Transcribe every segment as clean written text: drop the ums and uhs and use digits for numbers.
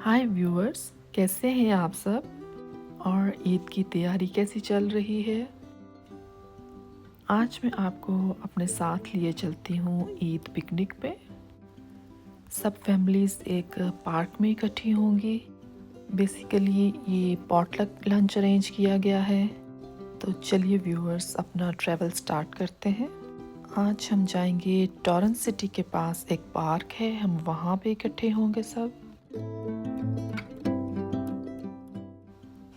हाय viewers, कैसे हैं आप सब और ईद की तैयारी कैसी चल रही है। आज मैं आपको अपने साथ लिए चलती हूँ ईद पिकनिक पे। सब फैमिलीज़ एक पार्क में इकट्ठी होंगी। बेसिकली ये पॉटलक लंच अरेंज किया गया है। तो चलिए व्यूअर्स, अपना ट्रैवल स्टार्ट करते हैं। आज हम जाएंगे टॉरेंट सिटी के पास एक पार्क है, हम वहाँ पे इकट्ठे होंगे सब।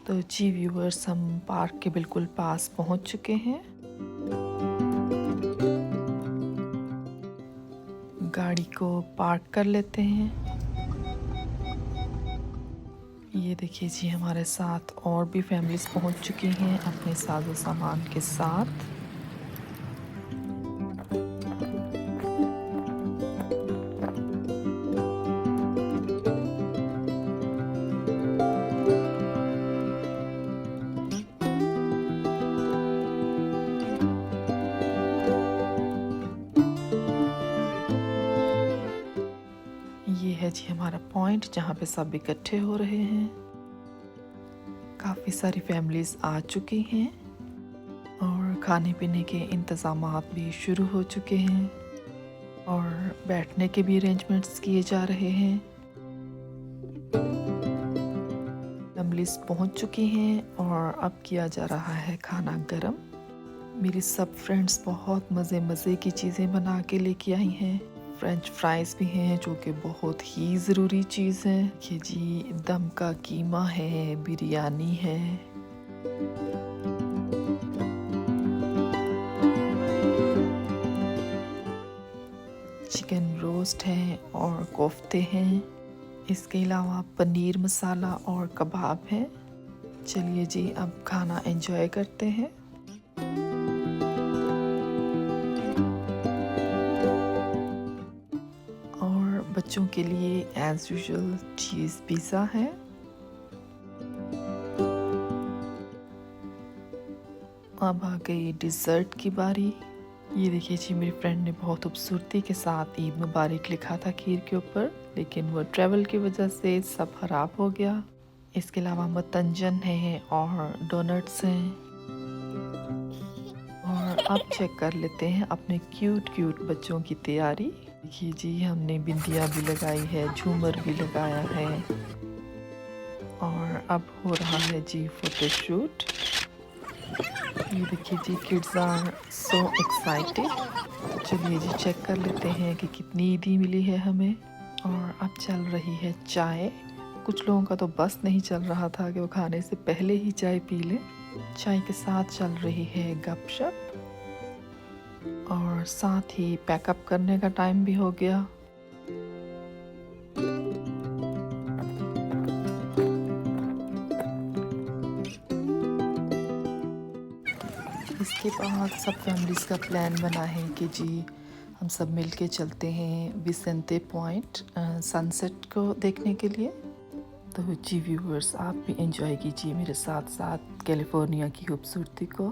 तो जी व्यूअर्स, हम पार्क के बिल्कुल पास पहुंच चुके हैं। गाड़ी को पार्क कर लेते हैं। ये देखिए जी, हमारे साथ और भी फैमिलीज पहुंच चुकी हैं अपने साजो सामान के साथ। ये है जी हमारा पॉइंट जहाँ पे सब इकट्ठे हो रहे हैं। काफ़ी सारी फैमिलीज आ चुकी हैं और खाने पीने के इंतज़ामात भी शुरू हो चुके हैं और बैठने के भी अरेंजमेंट्स किए जा रहे हैं। फैमिलीज पहुंच चुकी हैं और अब किया जा रहा है खाना गरम। मेरी सब फ्रेंड्स बहुत मज़े की चीज़ें बना के लेके आई हैं। फ्रेंच फ्राइज़ भी हैं जो कि बहुत ही ज़रूरी चीज़ है। देखिए जी, दम का कीमा है, बिरयानी है, चिकन रोस्ट है और कोफ्ते हैं। इसके अलावा पनीर मसाला और कबाब है। चलिए जी, अब खाना एंजॉय करते हैं। और बच्चों के लिए एज यूजुअल चीज़ पिज़्ज़ा है। अब आ गई डिज़र्ट की बारी। ये देखिए जी, मेरी फ्रेंड ने बहुत खूबसूरती के साथ ईद मुबारक लिखा था खीर के ऊपर, लेकिन वो ट्रैवल की वजह से सब खराब हो गया। इसके अलावा मतंजन है और डोनट्स हैं। और अब चेक कर लेते हैं अपने क्यूट बच्चों की तैयारी। देखिए जी, हमने बिंदिया भी लगाई है, झूमर भी लगाया है और अब हो रहा है जी फोटोशूट। ये देखिए जी, किड्स आर सो एक्साइटेड। तो चलिए जी, चेक कर लेते हैं कि कितनी ईदी मिली है हमें। और अब चल रही है चाय। कुछ लोगों का तो बस नहीं चल रहा था कि वो खाने से पहले ही चाय पी लें। चाय के साथ चल रही है गपशप और साथ ही पैकअप करने का टाइम भी हो गया। इसके बाद सब फैमिलीज का प्लान बना है कि जी हम सब मिलके चलते हैं विसेंते पॉइंट सनसेट को देखने के लिए। तो जी व्यूअर्स, आप भी एंजॉय कीजिए मेरे साथ साथ कैलिफोर्निया की खूबसूरती को।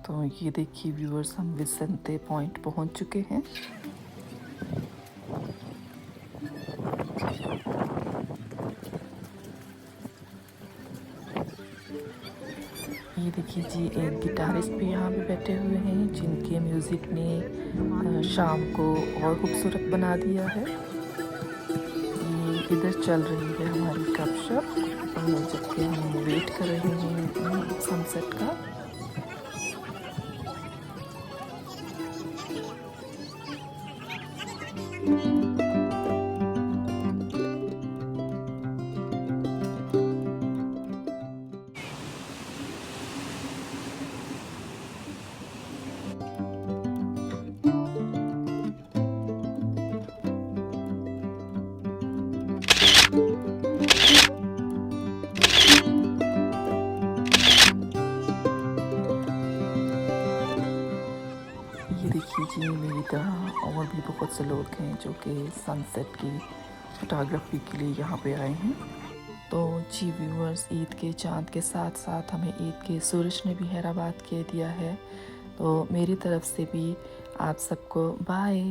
तो ये देखिए व्यूअर्स, हम विसेंते पॉइंट पहुंच चुके हैं। ये देखिए जी, एक गिटारिस्ट भी यहाँ पे बैठे हुए हैं जिनके म्यूज़िक ने शाम को और खूबसूरत बना दिया है। ये इधर चल रही है हमारी गपशप जबकि हम वेट कर रहे हैं सनसेट का। ये देखिए जी, मेरी तरह और भी बहुत से लोग हैं जो कि सनसेट की फोटोग्राफी के लिए यहाँ पे आए हैं। तो जी व्यूअर्स, ईद के चाँद के साथ साथ हमें ईद के सूरज ने भी हैराबाद कह दिया है। तो मेरी तरफ से भी आप सबको बाय।